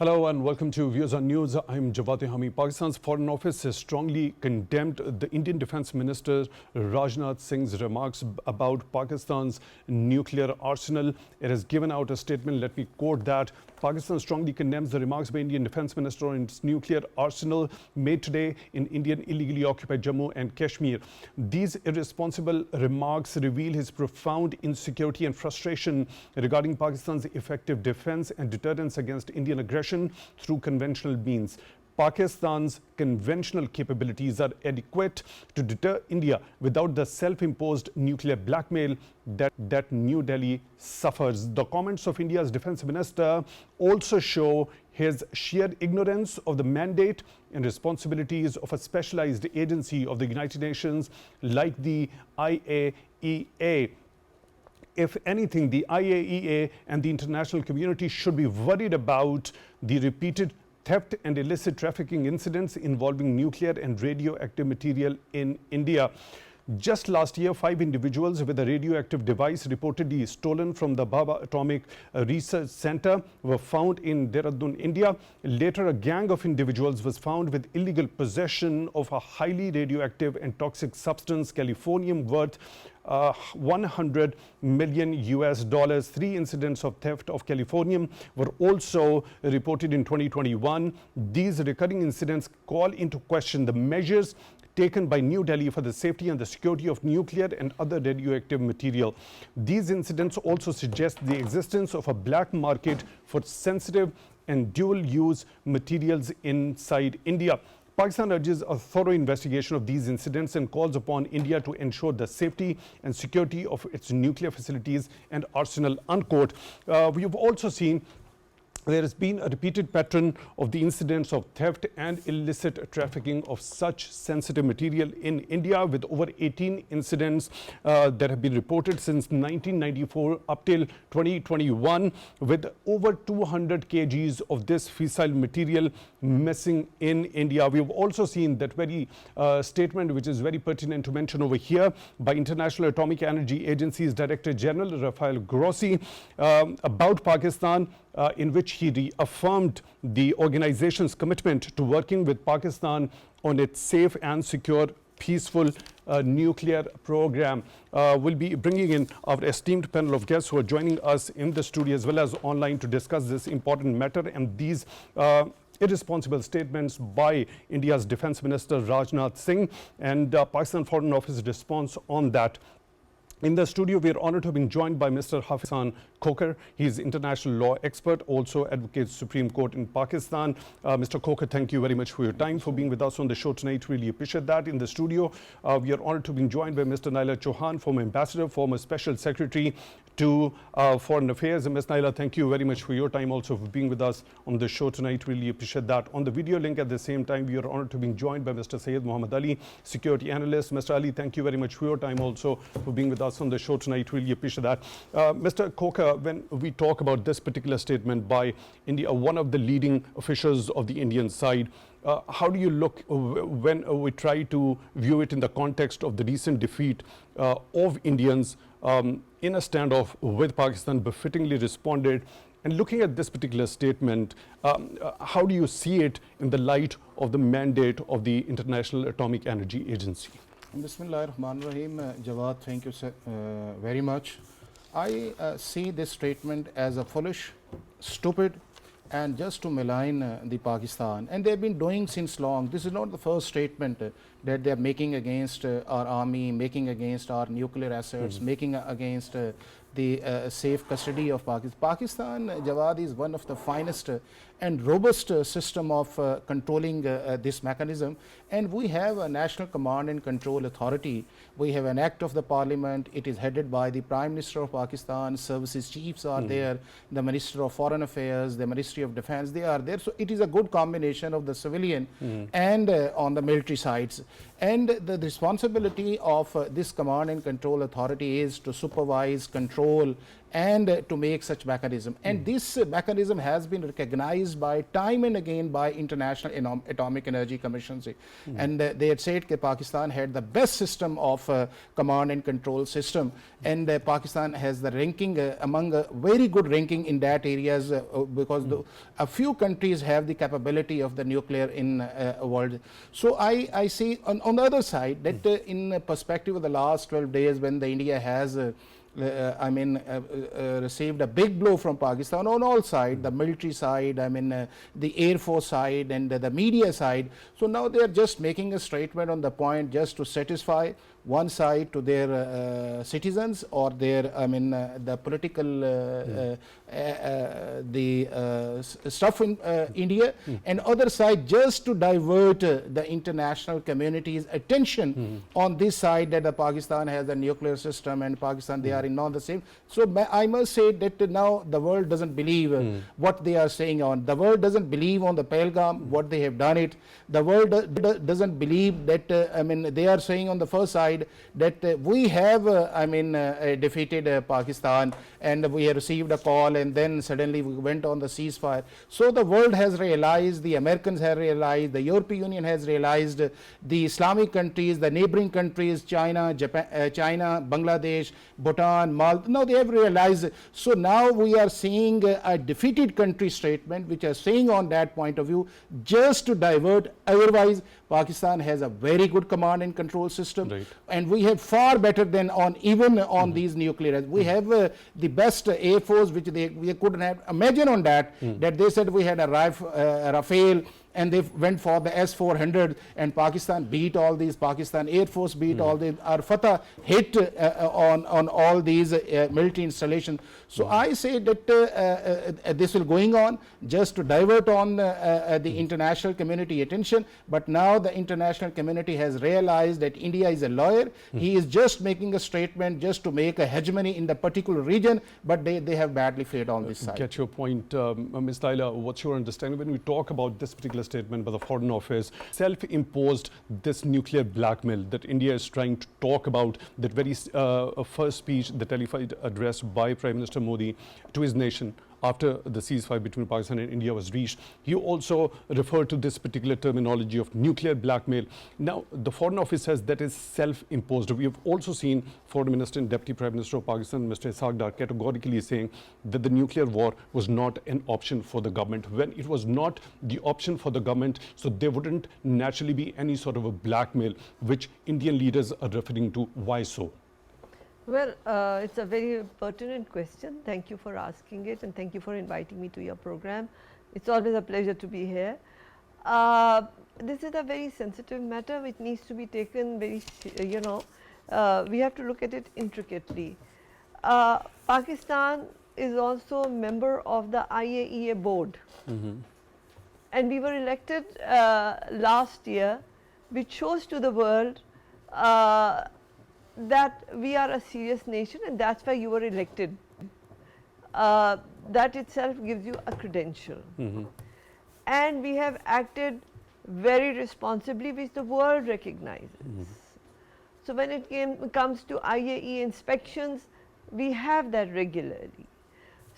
Hello and welcome to Views on News. I'm Jawad. Tehami. Pakistan's Foreign Office has strongly condemned the Indian Defence Minister Rajnath Singh's remarks about Pakistan's nuclear arsenal. It has given out a statement. Let me quote that. Pakistan strongly condemns the remarks by Indian Defence Minister on its nuclear arsenal made today in Indian illegally occupied Jammu and Kashmir. These irresponsible remarks reveal his profound insecurity and frustration regarding Pakistan's effective defence and deterrence against Indian aggression through conventional means. Pakistan's conventional capabilities are adequate to deter India without the self-imposed nuclear blackmail that New Delhi suffers. The comments of India's defense minister also show his sheer ignorance of the mandate and responsibilities of a specialized agency of the United Nations like the IAEA. If anything, the IAEA and the international community should be worried about the repeated theft and illicit trafficking incidents involving nuclear and radioactive material in India. Just last year, 5 individuals with a radioactive device reportedly stolen from the Baba Atomic Research Center were found in Dehradun, India. Later, a gang of individuals was found with illegal possession of a highly radioactive and toxic substance, californium, worth $100 million US. 3 incidents of theft of californium were also reported in 2021. These recurring incidents call into question the measures taken by New Delhi for the safety and the security of nuclear and other radioactive material. These incidents also suggest the existence of a black market for sensitive and dual-use materials inside India. Pakistan urges a thorough investigation of these incidents and calls upon India to ensure the safety and security of its nuclear facilities and arsenal, unquote. We have also seen there has been a repeated pattern of the incidents of theft and illicit trafficking of such sensitive material in India, with over 18 incidents that have been reported since 1994 up till 2021, with over 200 kgs of this fissile material missing in India. We have also seen that very statement, which is very pertinent to mention over here, by International Atomic Energy Agency's Director General Rafael Grossi about Pakistan, in which he reaffirmed the organization's commitment to working with Pakistan on its safe and secure, peaceful nuclear program. We'll be bringing in our esteemed panel of guests who are joining us in the studio as well as online to discuss this important matter and these irresponsible statements by India's Defence Minister Rajnath Singh and Pakistan Foreign Office response on that. In the studio, we are honored to have been joined by Mr. Hafiz Khokhar. He is international law expert, also advocates Supreme Court in Pakistan. Mr. Khokhar, thank you very much for your time, for being with us on the show tonight. Really appreciate that. In the studio, we are honored to have been joined by Mr. Naela Chohan, former ambassador, former special secretary to Foreign Affairs. And Ms. Naela, thank you very much for your time, also for being with us on the show tonight. Really appreciate that. On the video link at the same time, we are honored to have been joined by Mr. Syed Muhammad Ali, security analyst. Mr. Ali, thank you very much for your time, also for being with us on the show tonight. Really appreciate that. Mr. Khokhar, when we talk about this particular statement by India, one of the leading officials of the Indian side, how do you look when we try to view it in the context of the recent defeat of Indians in a standoff with Pakistan, befittingly responded? And looking at this particular statement, how do you see it in the light of the mandate of the International Atomic Energy Agency? Bismillahirrahmanirrahim. Jawad, thank you very much. I see this statement as a foolish, stupid, and just to malign the Pakistan. And they've been doing since long. This is not the first statement that they're making against our army, making against our nuclear assets, making against the safe custody of Pakistan. Pakistan, Jawad, is one of the finest and robust system of controlling this mechanism. And we have a National Command and Control Authority. We have an act of the parliament. It is headed by the Prime Minister of Pakistan. Services chiefs are there. The Minister of Foreign Affairs, the Ministry of Defense, they are there. So it is a good combination of the civilian and on the military sides. And the responsibility of this Command and Control Authority is to supervise, control, and to make such mechanism. And this mechanism has been recognized by time and again by International Atomic Energy Commission. And they had said that Pakistan had the best system of command and control system, and Pakistan has the ranking among very good ranking in that areas because a few countries have the capability of the nuclear in world. So I see on the other side that in perspective of the last 12 days when the India has received a big blow from Pakistan on all sides, the military side, the Air Force side and the media side. So now they are just making a statement on the point just to satisfy one side to their citizens or their, the political stuff in India, and other side just to divert the international community's attention on this side that Pakistan has a nuclear system and Pakistan they are in not the same. So I must say that now the world doesn't believe what they are saying on. The world doesn't believe on the Pahalgam, what they have done it. The world doesn't believe that, they are saying on the first side that we have defeated Pakistan and we have received a call and then suddenly we went on the ceasefire. So the world has realized, the Americans have realized, the European Union has realized, the Islamic countries, the neighboring countries, China, Japan, China, Bangladesh, Bhutan, Maldives, now they have realized. So now we are seeing a defeated country statement which are saying on that point of view just to divert. Otherwise Pakistan has a very good command and control system, right, and we have far better than on even on these nuclear. We have the best Air Force which we couldn't have imagine on that, that they said we had a Rafale and they went for the S-400 and Pakistan beat all these, Pakistan Air Force beat all these, our Fatah hit on all these military installations. So I say that this will going on just to divert on the international community attention, but now the international community has realized that India is a lawyer. He is just making a statement just to make a hegemony in the particular region, but they have badly failed on this side. Get your point. Ms. Naela, what's your understanding when we talk about this particular statement by the Foreign Office, self-imposed this nuclear blackmail that India is trying to talk about, that very first speech, the telephone address by Prime Minister Modi to his nation after the ceasefire between Pakistan and India was reached. He also referred to this particular terminology of nuclear blackmail. Now, the Foreign Office says that is self-imposed. We have also seen Foreign Minister and Deputy Prime Minister of Pakistan, Mr. Ahsaan, categorically saying that the nuclear war was not an option for the government. When it was not the option for the government, so there wouldn't naturally be any sort of a blackmail, which Indian leaders are referring to. Why so? Well, it's a very pertinent question. Thank you for asking it and thank you for inviting me to your program. It's always a pleasure to be here. This is a very sensitive matter which needs to be taken very, we have to look at it intricately. Pakistan is also a member of the IAEA board. And we were elected last year, which shows to the world that we are a serious nation and that's why you were elected. That itself gives you a credential. And we have acted very responsibly, which the world recognizes. So when it comes to IAEA inspections, we have that regularly.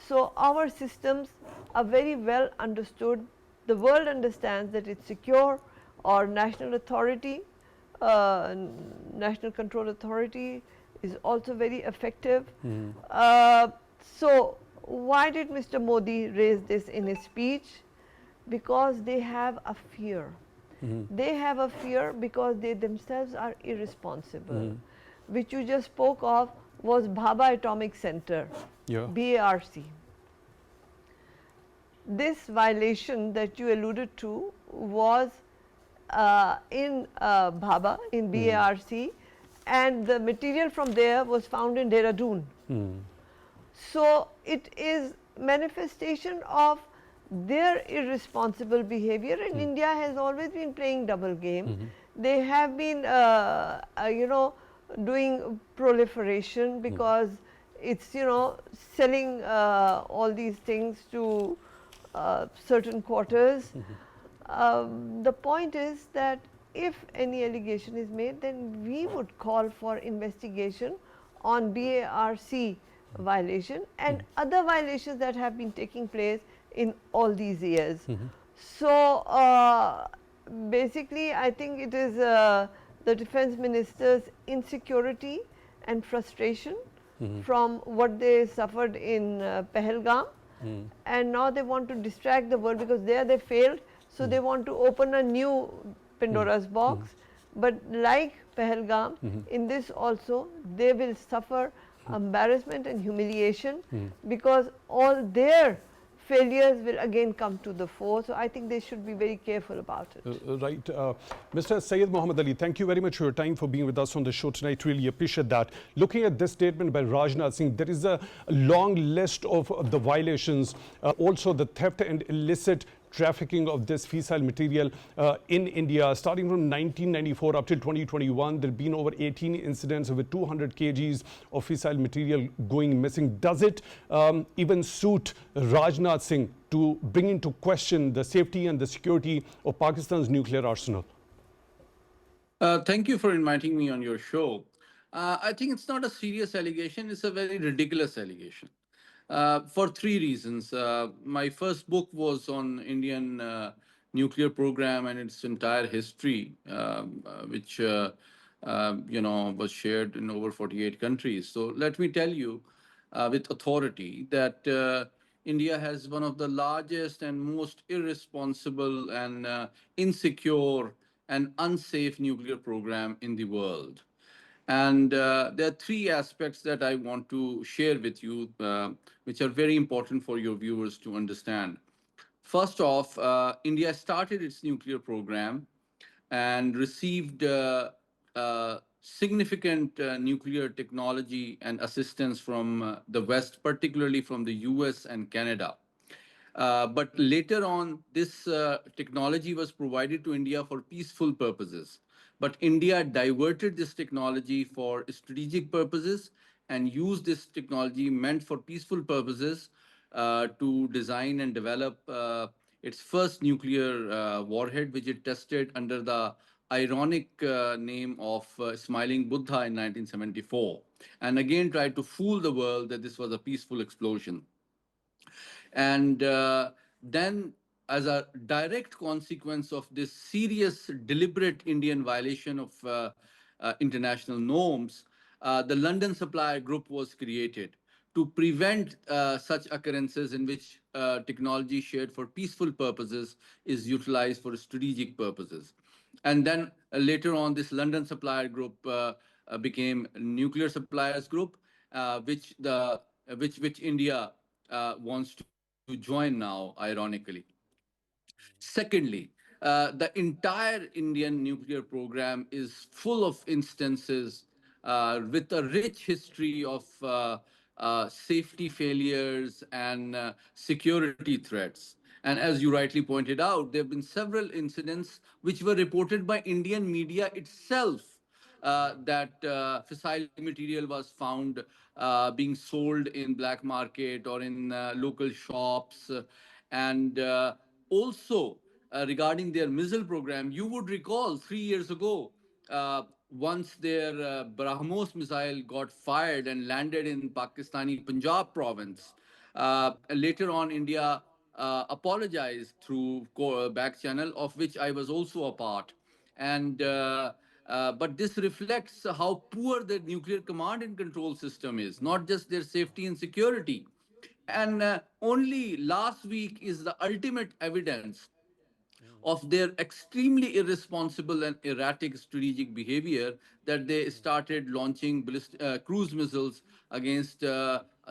So our systems are very well understood. The world understands that it's secure. Our national authority, National Control Authority is also very effective. So why did Mr. Modi raise this in his speech? Because they have a fear. They have a fear because they themselves are irresponsible. Which you just spoke of was Bhabha Atomic Center, BARC. This violation that you alluded to was in Bhabha, in BARC, and the material from there was found in Dehradun. So it is manifestation of their irresponsible behavior, and India has always been playing double game. They have been, doing proliferation because it's, selling all these things to certain quarters. The point is that if any allegation is made, then we would call for investigation on BARC violation and other violations that have been taking place in all these years. So, basically I think it is the defense minister's insecurity and frustration from what they suffered in Pahalgam, and now they want to distract the world because there they failed, so they want to open a new Pandora's box. But like Pahalgam, in this also they will suffer embarrassment and humiliation because all their failures will again come to the fore. So I think they should be very careful about it. Right. Mr. Syed Muhammad Ali, thank you very much for your time, for being with us on the show tonight. Really appreciate that. Looking at this statement by Rajnath Singh, there is a long list of the violations, also the theft and illicit trafficking of this fissile material in India. Starting from 1994 up till 2021, there have been over 18 incidents with 200 kgs of fissile material going missing. Does it even suit Rajnath Singh to bring into question the safety and the security of Pakistan's nuclear arsenal? Thank you for inviting me on your show. I think it's not a serious allegation, it's a very ridiculous allegation. For three reasons. My first book was on Indian nuclear program and its entire history, which was shared in over 48 countries. So let me tell you with authority that India has one of the largest and most irresponsible and insecure and unsafe nuclear program in the world. And there are three aspects that I want to share with you, which are very important for your viewers to understand. First off, India started its nuclear program and received significant nuclear technology and assistance from the West, particularly from the US and Canada. But later on, this technology was provided to India for peaceful purposes. But India diverted this technology for strategic purposes and used this technology meant for peaceful purposes to design and develop its first nuclear warhead, which it tested under the ironic name of Smiling Buddha in 1974. And again, tried to fool the world that this was a peaceful explosion. And then, as a direct consequence of this serious, deliberate Indian violation of international norms, the London Supplier Group was created to prevent such occurrences in which technology shared for peaceful purposes is utilized for strategic purposes. And then later on, this London Supplier Group became Nuclear Suppliers Group, which India wants to join now, ironically. Secondly, the entire Indian nuclear program is full of instances with a rich history of safety failures and security threats. And as you rightly pointed out, there have been several incidents which were reported by Indian media itself that fissile material was found being sold in black market or in local shops. And also, regarding their missile program, you would recall 3 years ago, once their Brahmos missile got fired and landed in Pakistani Punjab province. Later on, India apologized through back channel, of which I was also a part. And but this reflects how poor the nuclear command and control system is, not just their safety and security. And only last week is the ultimate evidence of their extremely irresponsible and erratic strategic behavior that they started launching cruise missiles against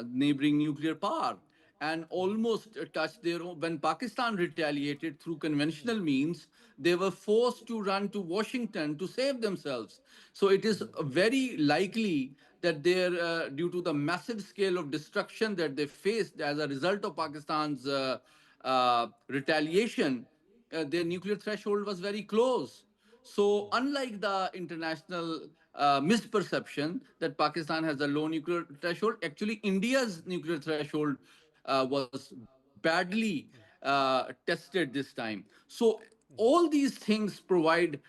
neighboring nuclear power and almost touched their own. When Pakistan retaliated through conventional means, they were forced to run to Washington to save themselves. So it is very likely that due to the massive scale of destruction that they faced as a result of Pakistan's retaliation, their nuclear threshold was very close. So, unlike the international misperception that Pakistan has a low nuclear threshold, actually India's nuclear threshold was badly tested this time. So, all these things provide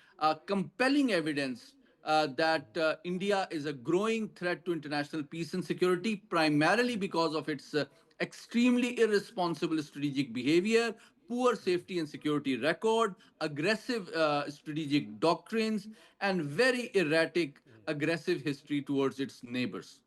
compelling evidence that India is a growing threat to international peace and security, primarily because of its extremely irresponsible strategic behavior, poor safety and security record, aggressive strategic doctrines, and very erratic, aggressive history towards its neighbors.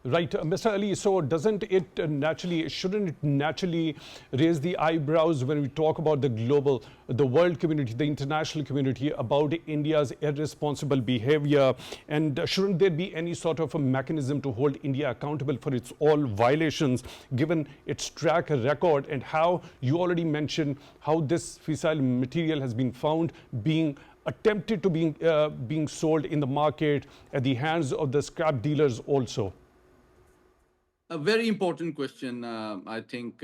Right, Mr. Ali, so doesn't it naturally, shouldn't it naturally raise the eyebrows when we talk about the global, the world community, the international community about India's irresponsible behavior? And shouldn't there be any sort of a mechanism to hold India accountable for its all violations, given its track record and how you already mentioned how this fissile material has been found being attempted to being sold in the market at the hands of the scrap dealers also? A very important question, I think.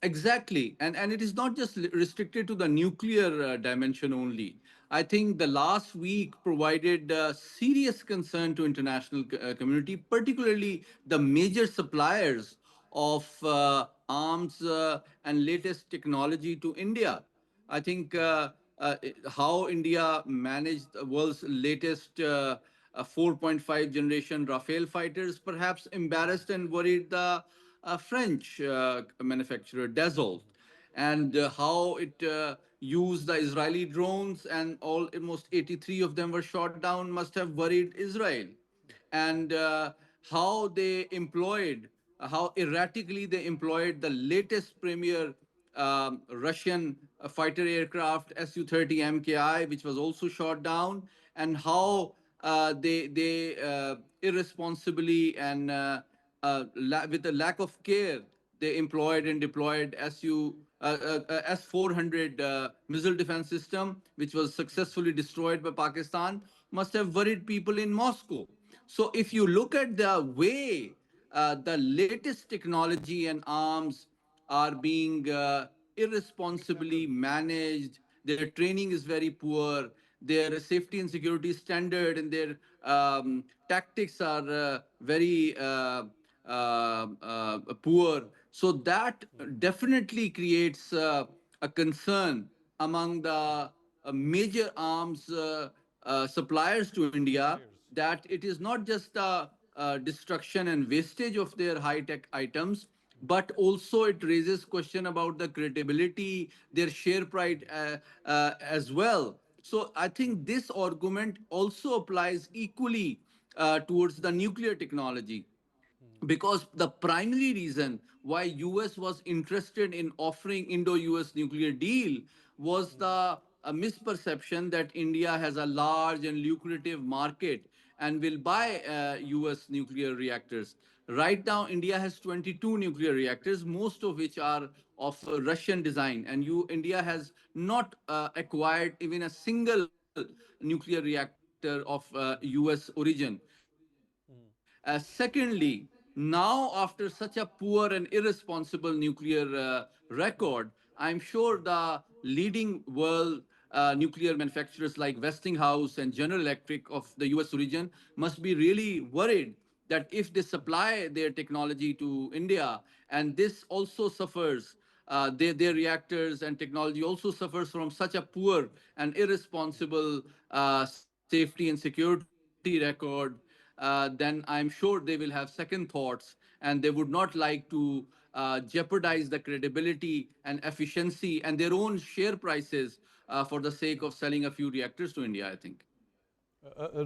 Exactly. And it is not just restricted to the nuclear dimension only. I think the last week provided serious concern to international community, particularly the major suppliers of arms and latest technology to India. I think how India managed the world's latest 4.5 generation Rafale fighters perhaps embarrassed and worried the French manufacturer Dassault, and how it used the Israeli drones, and almost 83 of them were shot down, must have worried Israel, and how they employed, how erratically they employed the latest premier Russian fighter aircraft Su-30 MKI, which was also shot down, and how they irresponsibly and with a lack of care they employed and deployed S-400 missile defense system, which was successfully destroyed by Pakistan, must have worried people in Moscow. So if you look at the way the latest technology and arms are being irresponsibly managed, their training is very poor, their safety and security standard and their tactics are very poor. So that definitely creates a concern among the major arms suppliers to India, that it is not just the destruction and wastage of their high-tech items, but also it raises question about the credibility, their share price as well. So I think this argument also applies equally towards the nuclear technology, because the primary reason why US was interested in offering Indo-US nuclear deal was the misperception that India has a large and lucrative market and will buy US nuclear reactors. Right now, India has 22 nuclear reactors, most of which are of Russian design, and India has not acquired even a single nuclear reactor of US origin. Secondly, now after such a poor and irresponsible nuclear record, I'm sure the leading world nuclear manufacturers like Westinghouse and General Electric of the US origin must be really worried that if they supply their technology to India, and this also suffers, their reactors and technology also suffers from such a poor and irresponsible safety and security record, then I'm sure they will have second thoughts, and they would not like to jeopardize the credibility and efficiency and their own share prices for the sake of selling a few reactors to India, I think.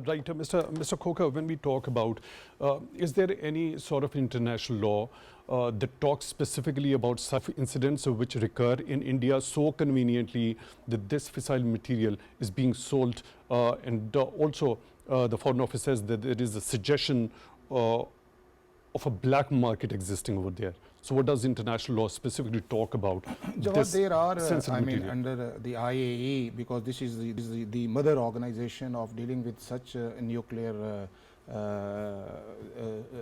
Right, Mr. Khokhar, when we talk about, is there any sort of international law that talks specifically about such incidents which recur in India so conveniently that this fissile material is being sold, and also the Foreign Office says that there is a suggestion of a black market existing over there. So what does international law specifically talk about? Jawad, there are, sensitive material? under the IAEA, because this is the mother organization of dealing with such nuclear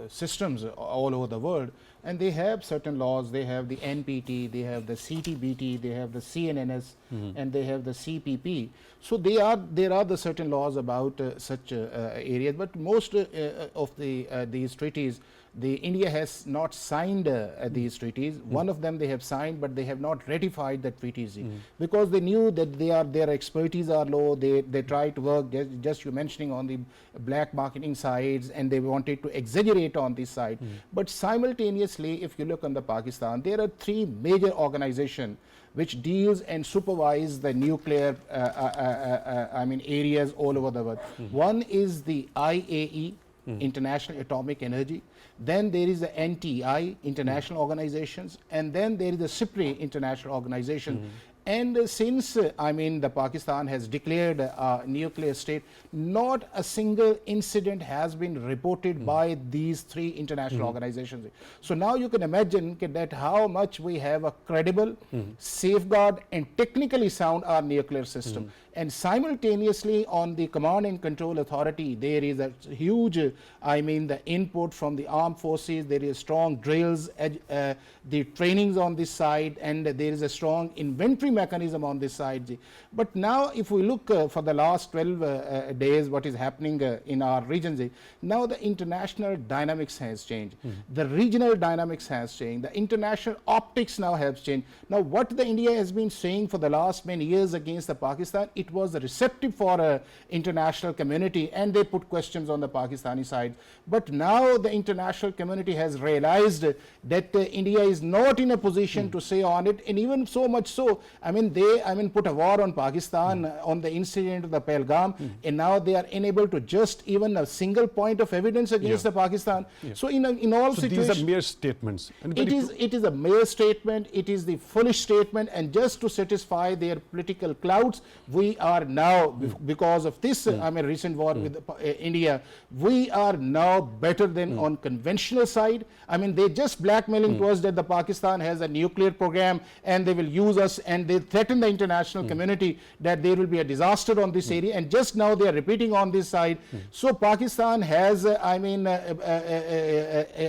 systems all over the world, and they have certain laws. They have the NPT, they have the CTBT, they have the CNNS, and they have the CPP. So there are the certain laws about such areas, but most of these treaties, India has not signed these treaties. One of them they have signed, but they have not ratified the treaties because they knew that their expertise are low. They try to work just you mentioning on the black marketing sides, and they wanted to exaggerate on this side. But simultaneously, if you look on the Pakistan, there are three major organizations which deals and supervise the nuclear areas all over the world. One is the IAE, International Atomic Energy. Then there is the NTI, International Organizations, and then there is the SIPRI, International Organization. And since the Pakistan has declared a nuclear state, not a single incident has been reported by these three international organizations. So now you can imagine that how much we have a credible, safeguard, and technically sound our nuclear system. And simultaneously on the command and control authority, there is a huge, the input from the armed forces, there is strong drills, the trainings on this side, and there is a strong inventory mechanism on this side. But now if we look for the last 12 days, what is happening in our regions, now the international dynamics has changed. The regional dynamics has changed. The international optics now has changed. Now what the India has been saying for the last many years against the Pakistan, it was receptive for international community, and they put questions on the Pakistani side. But now the international community has realized that India is not in a position to say on it, and even so much so, they put a war on Pakistan on the incident of the Pahalgam, and now they are unable to just even a single point of evidence against the Pakistan. So in all situations, these are mere statements. It is a mere statement. It is the foolish statement, and just to satisfy their political clouds, we are now, because of this recent war with India, we are now better than on conventional side. They just blackmailing to us that the Pakistan has a nuclear program and they will use us, and they threaten the international community that there will be a disaster on this area, and just now they are repeating on this side. So Pakistan has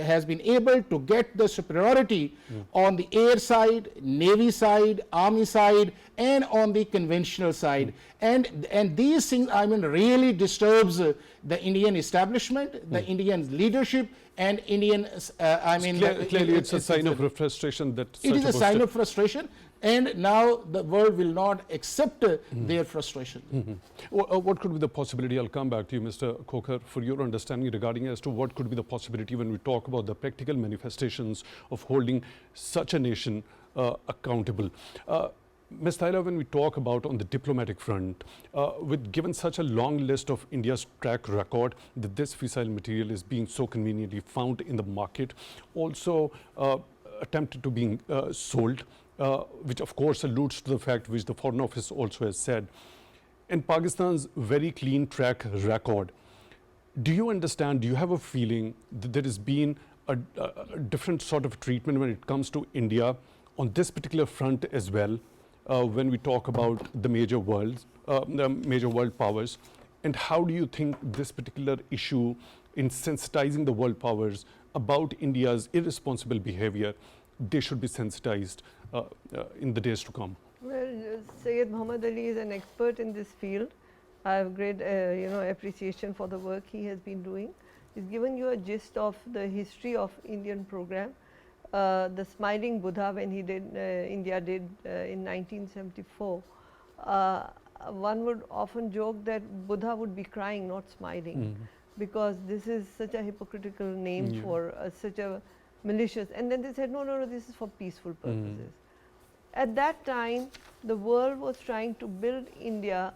has been able to get the superiority on the air side, navy side, army side, and on the conventional side, and these things really disturbs the Indian establishment, the Indian leadership, and Indian clearly it's a sign of frustration that it is a sign of frustration, and now the world will not accept their frustration. What could be the possibility? I'll come back to you, Mr. Khokhar, for your understanding regarding as to what could be the possibility when we talk about the practical manifestations of holding such a nation accountable. Ms. Naela, when we talk about on the diplomatic front, with given such a long list of India's track record that this fissile material is being so conveniently found in the market, also attempted to being sold, which of course alludes to the fact which the Foreign Office also has said, and Pakistan's very clean track record, do you understand, do you have a feeling that there has been a different sort of treatment when it comes to India on this particular front as well? When we talk about the major world powers, and how do you think this particular issue in sensitizing the world powers about India's irresponsible behavior, they should be sensitized in the days to come? Well, Syed Muhammad Ali is an expert in this field. I have great appreciation for the work he has been doing. He's given you a gist of the history of Indian program. The smiling Buddha, when he did India did in 1974, one would often joke that Buddha would be crying, not smiling, because this is such a hypocritical name for such a malicious. And then they said, no, this is for peaceful purposes. At that time, the world was trying to build India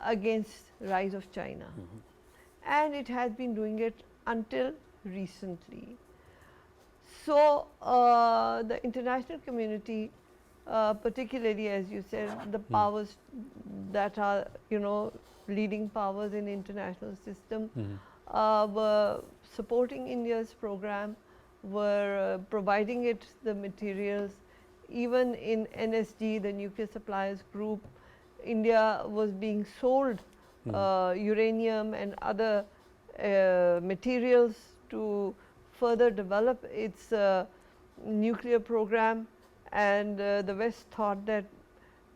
against rise of China, and it has been doing it until recently. So the international community, particularly as you said, the powers that are leading powers in the international system, were supporting India's program, were providing it the materials. Even in NSG, the Nuclear Suppliers Group, India was being sold uranium and other materials to further develop its nuclear program, and the West thought that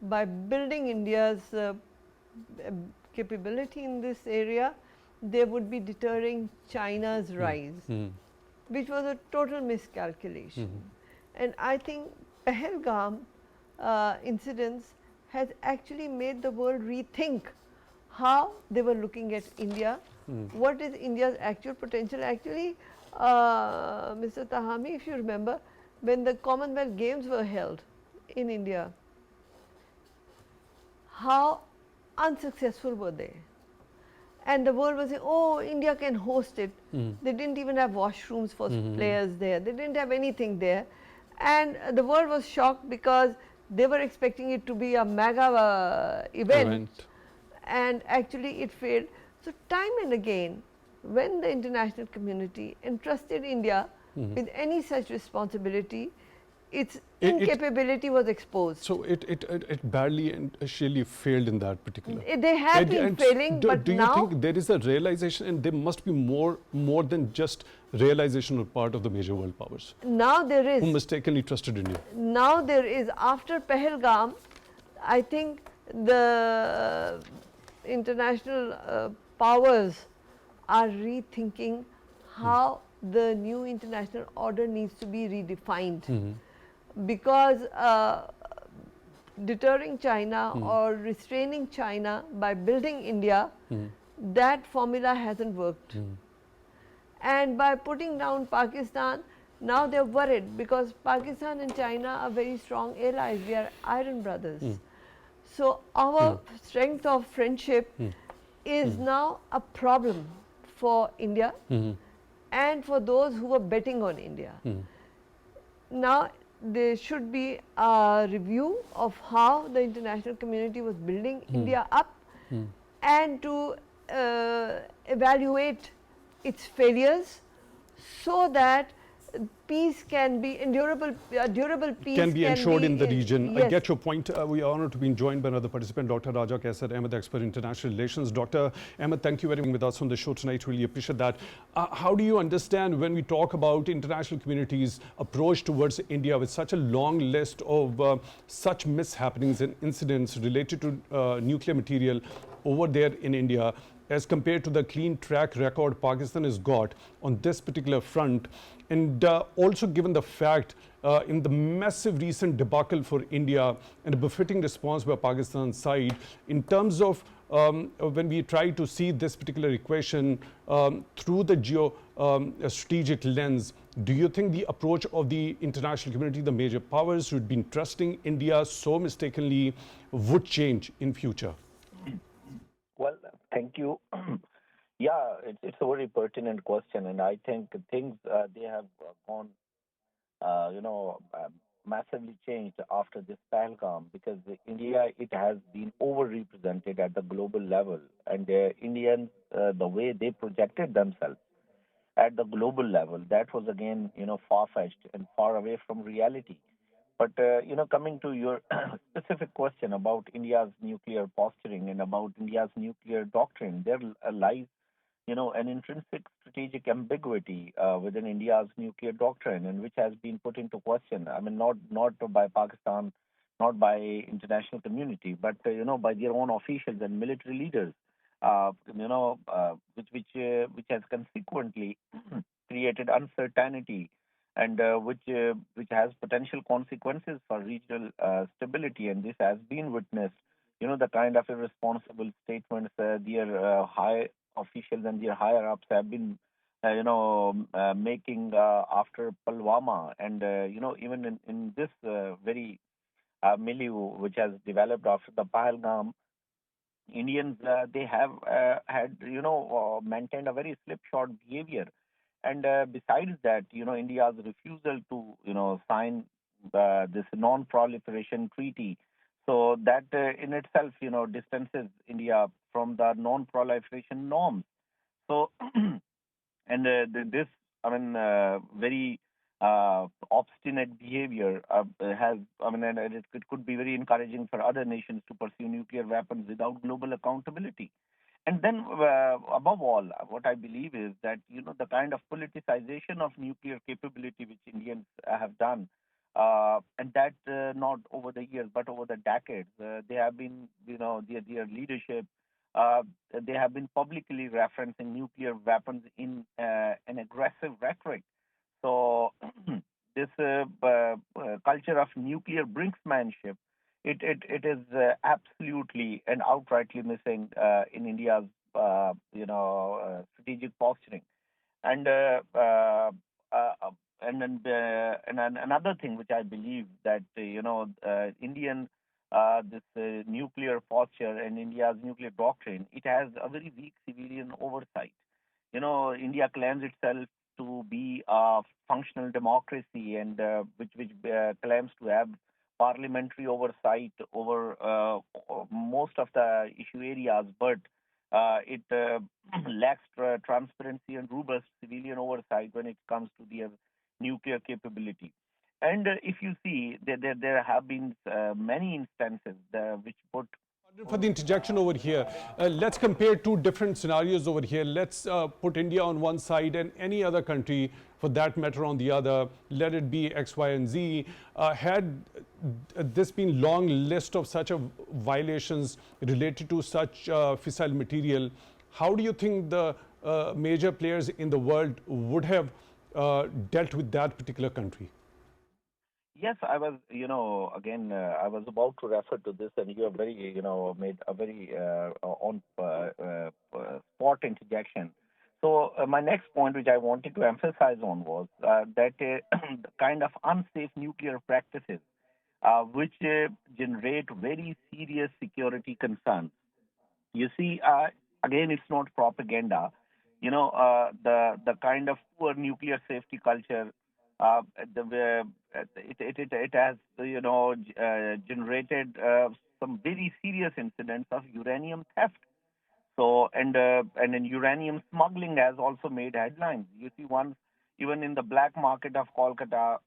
by building India's capability in this area, they would be deterring China's rise. which was a total miscalculation. And I think Pahalgam incidents has actually made the world rethink how they were looking at India, what is India's actual potential. Actually, Mr. Tehami, if you remember, when the Commonwealth Games were held in India, how unsuccessful were they? And the world was saying, oh, India can host it. They didn't even have washrooms for players there. They didn't have anything there. And the world was shocked because they were expecting it to be a mega event. And actually it failed. So time and again, when the international community entrusted India with any such responsibility, its incapability was exposed. So it barely and surely failed in that particular. They have been failing, but do you now think there is a realization, and there must be more than just realization on part of the major world powers now there is. who mistakenly trusted India? Now there is. After Pahalgam, I think the international powers are rethinking how the new international order needs to be redefined. Because deterring China or restraining China by building India, that formula hasn't worked. And by putting down Pakistan, now they're worried because Pakistan and China are very strong allies. We are iron brothers. So our strength of friendship is now a problem for India and for those who were betting on India. Now there should be a review of how the international community was building India up and to evaluate its failures so that peace can be durable peace can be ensured in the region. Yes. I get your point. We are honored to be joined by another participant, Dr. Raja Qaiser, Ahmed, expert in international relations. Dr. Ahmed, thank you very much with us on the show tonight. Really appreciate that. How do you understand when we talk about international community's approach towards India with such a long list of such mishappenings and incidents related to nuclear material over there in India, as compared to the clean track record Pakistan has got on this particular front? And also given the fact in the massive recent debacle for India and a befitting response by Pakistan's side, in terms of when we try to see this particular equation through the strategic lens, do you think the approach of the international community, the major powers who had been trusting India so mistakenly, would change in future? Well, thank you. Yeah, it's a very pertinent question, and I think things they have gone, massively changed after this Pahalgam, because India, it has been overrepresented at the global level, and Indians, the way they projected themselves at the global level, that was again far-fetched and far away from reality. But coming to your specific question about India's nuclear posturing and about India's nuclear doctrine, there lies an intrinsic strategic ambiguity within India's nuclear doctrine, and which has been put into question. I mean, not by Pakistan, not by international community, but by their own officials and military leaders. Which has consequently created uncertainty, and which has potential consequences for regional stability. And this has been witnessed. The kind of irresponsible statements their high officials and their higher ups have been, making after Pulwama, and even in this very milieu which has developed after the Pahalgam, Indians they have had maintained a very slipshod behavior, and besides that, India's refusal to sign this non-proliferation treaty, so that in itself distances India from the non-proliferation norms. So and this, I mean, very obstinate behavior has, I mean, and it could be very encouraging for other nations to pursue nuclear weapons without global accountability. And then, above all, what I believe is that the kind of politicization of nuclear capability which Indians have done, and that not over the years but over the decades, they have been, their leadership, they have been publicly referencing nuclear weapons in an aggressive rhetoric. So this culture of nuclear brinksmanship, it is absolutely and outrightly missing in India's strategic posturing. And and another thing which I believe that Indian this nuclear posture and India's nuclear doctrine, it has a very weak civilian oversight. India claims itself to be a functional democracy, and which claims to have parliamentary oversight over most of the issue areas, but it lacks transparency and robust civilian oversight when it comes to their nuclear capability. And if you see, there have been many instances which put For the interjection over here, let's compare two different scenarios over here. Let's put India on one side and any other country, for that matter, on the other. Let it be X, Y, and Z. Had this been long list of such violations related to such fissile material, how do you think the major players in the world would have dealt with that particular country? Yes, I was, again, I was about to refer to this, and you have very, made a very on spot interjection. So my next point, which I wanted to emphasize on, was that the kind of unsafe nuclear practices, which generate very serious security concerns. You see, again, it's not propaganda. The kind of poor nuclear safety culture, it has generated some very serious incidents of uranium theft. So and then uranium smuggling has also made headlines. You see, once even in the black market of Kolkata,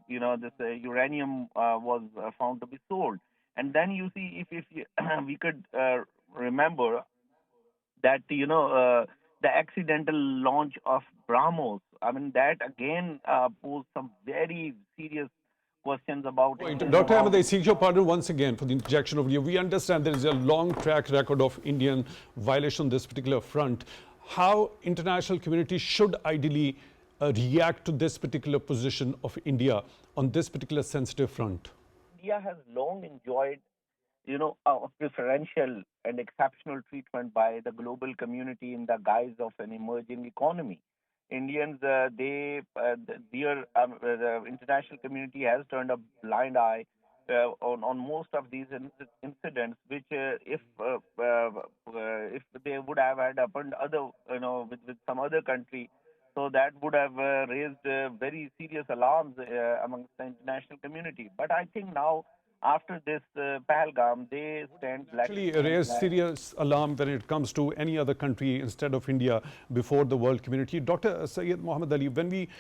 this uranium was found to be sold. And then you see, if we could remember that the accidental launch of BrahMos. I mean, that again posed some very serious questions about Dr. Ahmed, how. I seek your pardon once again for the interjection of you. We understand there is a long track record of Indian violation on this particular front. How international community should ideally react to this particular position of India on this particular sensitive front? India has long enjoyed a preferential and exceptional treatment by the global community in the guise of an emerging economy. Indians, the international community has turned a blind eye on most of these incidents, which if they would have had happened with some other country, so that would have raised very serious alarms amongst the international community. But I think now, after this Pahalgam, they stand black. Actually raise serious alarm when it comes to any other country instead of India before the world community. Dr. Syed Muhammad Ali, when we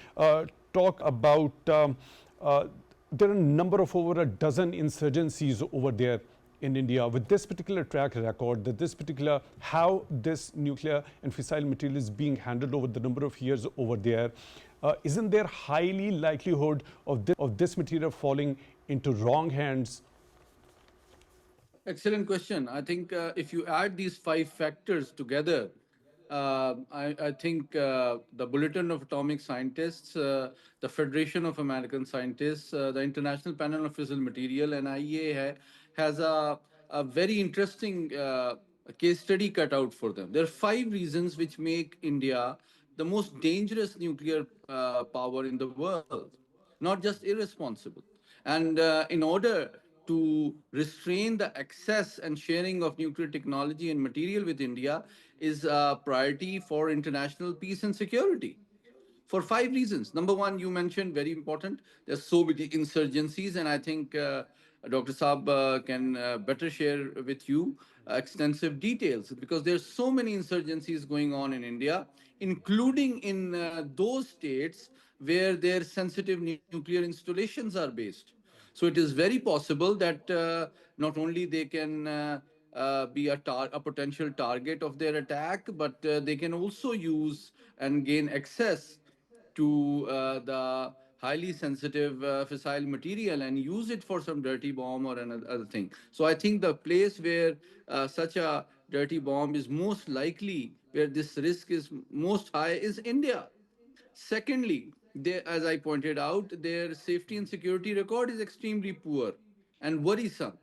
talk about there are a number of over a dozen insurgencies over there in India with this particular track record, that this particular how this nuclear and fissile material is being handled over the number of years over there. Isn't there highly likelihood of this material falling into wrong hands? Excellent question. I think if you add these five factors together, I think the Bulletin of Atomic Scientists, the Federation of American Scientists, the International Panel of Fissile Material, and IEA has a very interesting case study cut out for them. There are five reasons which make India the most dangerous nuclear power in the world, not just irresponsible. And in order to restrain the access and sharing of nuclear technology and material with India is a priority for international peace and security for five reasons. Number one, you mentioned very important. There's so many insurgencies, and I think Dr. Saab can better share with you extensive details because there's so many insurgencies going on in India, including in those states where their sensitive nuclear installations are based. So it is very possible that not only they can be a potential target of their attack, but they can also use and gain access to the highly sensitive fissile material and use it for some dirty bomb or another thing. So I think the place where such a dirty bomb is most likely, where this risk is most high, is India. Secondly, as I pointed out, their safety and security record is extremely poor and worrisome.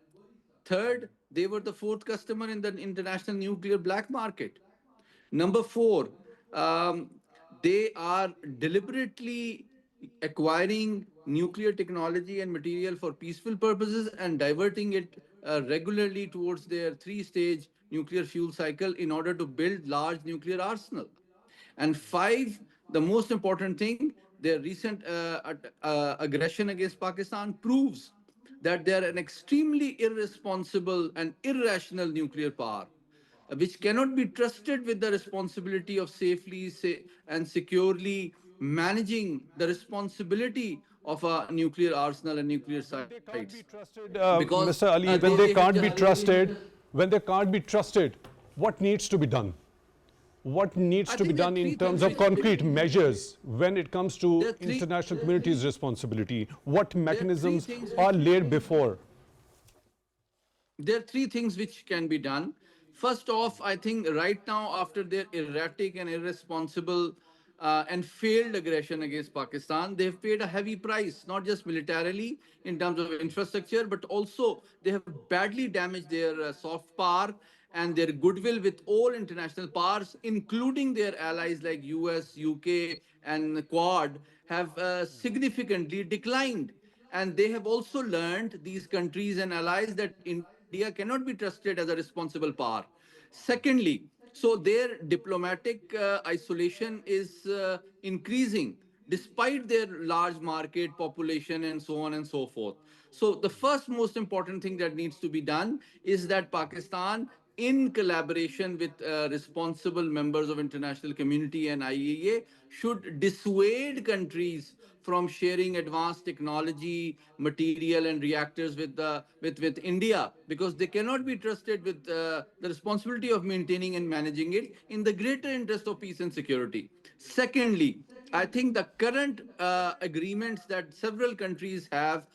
Third, they were the fourth customer in the international nuclear black market. Number four, um, they are deliberately acquiring nuclear technology and material for peaceful purposes and diverting it regularly towards their three-stage nuclear fuel cycle in order to build large nuclear arsenal. And five, the most important thing, their recent aggression against Pakistan proves that they are an extremely irresponsible and irrational nuclear power, which cannot be trusted with the responsibility of safely and securely managing the responsibility of a nuclear arsenal and nuclear When they sites. can't be trusted, Because Mr. Ali, when they can't be trusted, what needs to be done? What needs I to be think there are done in three terms things of which concrete measures when it comes to there are three international community's responsibility? What there are three mechanisms things are which laid before? there are three things which can be done. First off, I think right now, after their erratic and irresponsible and failed aggression against Pakistan, they've paid a heavy price, not just militarily in terms of infrastructure, but also they have badly damaged their soft power and their goodwill with all international powers, including their allies like US, UK, and Quad, have significantly declined. And they have also learned, these countries and allies, that India cannot be trusted as a responsible power. Secondly, so their diplomatic isolation is increasing despite their large market population and so on and so forth. So the first most important thing that needs to be done is that Pakistan, in collaboration with responsible members of international community and IAEA, should dissuade countries from sharing advanced technology, material, and reactors with India, because they cannot be trusted with the responsibility of maintaining and managing it in the greater interest of peace and security. Secondly, I think the current agreements that several countries have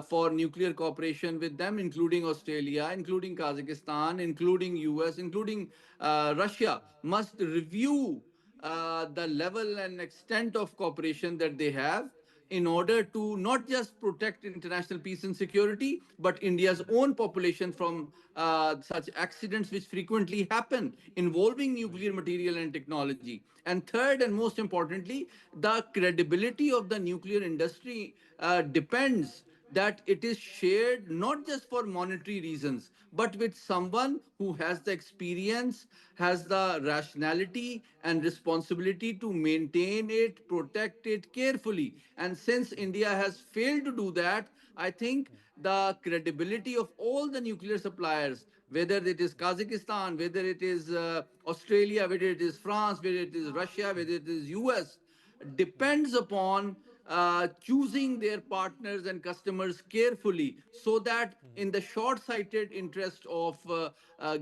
for nuclear cooperation with them, including Australia, including Kazakhstan, including US, including Russia, must review the level and extent of cooperation that they have in order to not just protect international peace and security, but India's own population from such accidents which frequently happen involving nuclear material and technology. And third, and most importantly, the credibility of the nuclear industry depends that it is shared not just for monetary reasons, but with someone who has the experience, has the rationality and responsibility to maintain it, protect it carefully. And since India has failed to do that, I think the credibility of all the nuclear suppliers, whether it is Kazakhstan, whether it is Australia, whether it is France, whether it is Russia, whether it is US, depends upon choosing their partners and customers carefully, so that in the short-sighted interest of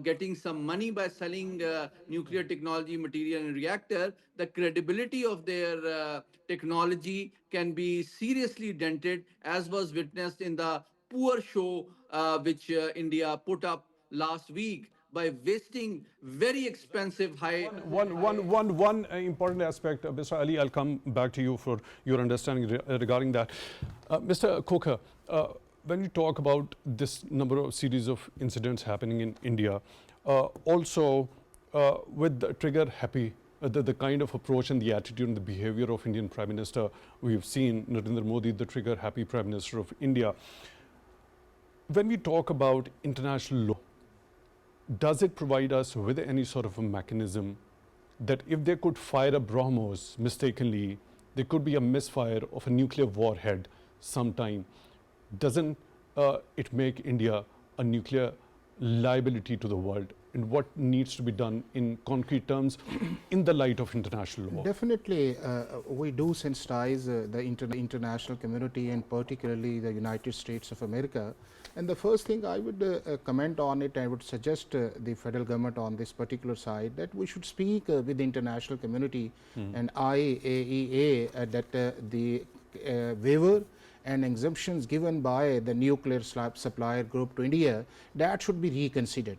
getting some money by selling nuclear technology, material, and reactor, the credibility of their technology can be seriously dented, as was witnessed in the poor show which India put up last week by wasting very expensive high. One important aspect, Mr. Ali, I'll come back to you for your understanding regarding that. Mr. Khokhar, when you talk about this number of series of incidents happening in India, also with the trigger happy, the kind of approach and the attitude and the behavior of Indian Prime Minister, we've seen Narendra Modi, the trigger happy Prime Minister of India. When we talk about international law, does it provide us with any sort of a mechanism that if they could fire a BrahMos mistakenly, there could be a misfire of a nuclear warhead sometime? Doesn't it make India a nuclear liability to the world? And what needs to be done in concrete terms in the light of international law? Definitely, we do sensitize the international community and particularly the United States of America. And the first thing I would comment on it, I would suggest the federal government on this particular side that we should speak with the international community and IAEA that the waiver and exemptions given by the nuclear supplier group to India, that should be reconsidered.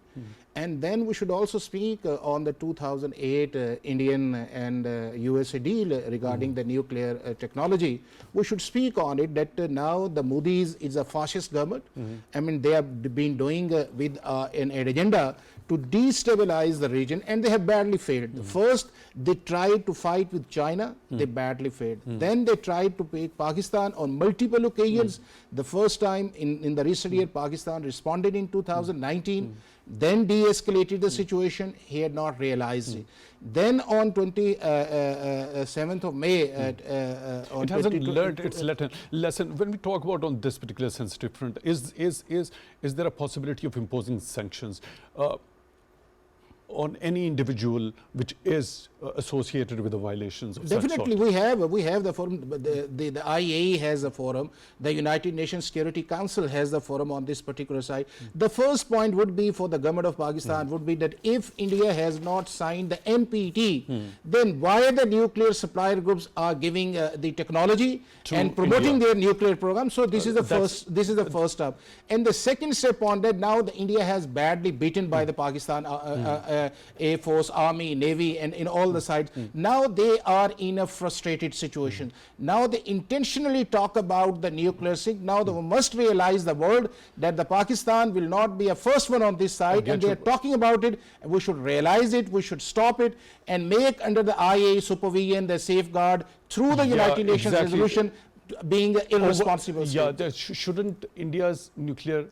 And then we should also speak on the 2008 Indian and USA deal regarding the nuclear technology. We should speak on it that now the Moody's is a fascist government. I mean, they have been doing with an agenda to destabilize the region, and they have badly failed. First, they tried to fight with China, they badly failed. Then they tried to pick Pakistan on multiple occasions. The first time in the recent year, Pakistan responded in 2019. Then de-escalated the situation. He had not realized it. Then on 27th of May, it hasn't learned its lesson. When we talk about on this particular sensitive front, is there a possibility of imposing sanctions on any individual which is associated with the violations of Definitely, such sort? we have the forum. The IAEA has a forum. The United Nations Security Council has the forum on this particular side. The first point would be for the government of Pakistan would be that if India has not signed the NPT, then why the nuclear supplier groups are giving the technology and promoting their nuclear program? So this is the first. This is the first step. And the second step on that, now the India has badly beaten by the Pakistan Air Force, Army, Navy, and in all the sides. Now they are in a frustrated situation. Now they intentionally talk about the nuclear thing. Now they must realize the world that the Pakistan will not be a first one on this side, and they are talking about it. We should realize it. We should stop it and make under the IAEA supervision the safeguard through the United Nations resolution being irresponsible. Shouldn't India's nuclear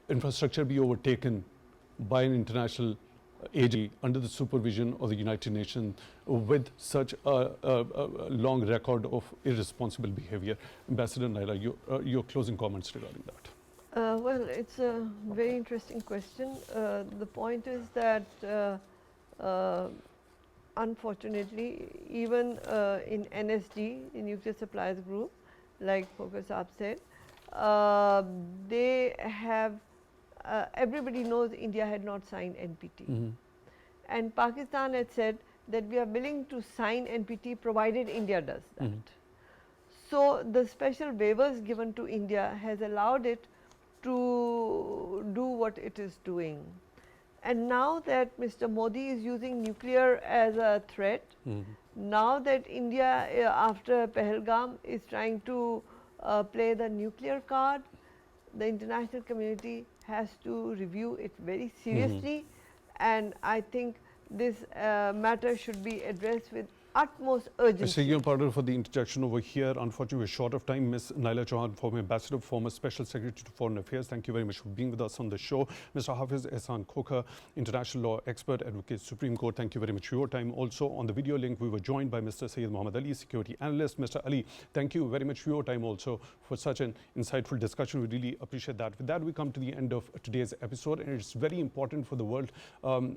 infrastructure be overtaken by an international agency under the supervision of the United Nations with such a long record of irresponsible behavior? Ambassador Naela, your closing comments regarding that. Well, it's a very interesting question. The point is that unfortunately, even in NSG, the Nuclear Suppliers Group, like Khokhar Saab said, they have everybody knows India had not signed NPT. And Pakistan had said that we are willing to sign NPT provided India does that. So the special waivers given to India has allowed it to do what it is doing. And now that Mr. Modi is using nuclear as a threat, now that India after Pahalgam is trying to play the nuclear card, the international community has to review it very seriously, and I think this matter should be addressed with utmost urgency. Mr. Pardon for the interjection over here. Unfortunately, we're short of time. Ms. Naela Chohan, former ambassador, former special secretary to foreign affairs, thank you very much for being with us on the show. Mr. Hafiz Ahsaan Khokhar, international law expert, advocate, Supreme Court, thank you very much for your time. Also on the video link, we were joined by Mr. Syed Muhammad Ali, security analyst. Mr. Ali, thank you very much for your time also for such an insightful discussion. We really appreciate that. With that, we come to the end of today's episode, and it's very important for the world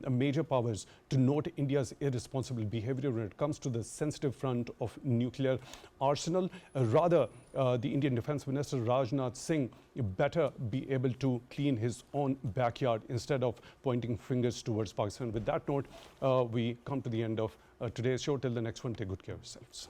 major powers to note India's irresponsible behavior when it comes to the sensitive front of nuclear arsenal. Rather, the Indian Defence Minister Rajnath Singh better be able to clean his own backyard instead of pointing fingers towards Pakistan. With that note, we come to the end of today's show. Till the next one, take good care of yourselves.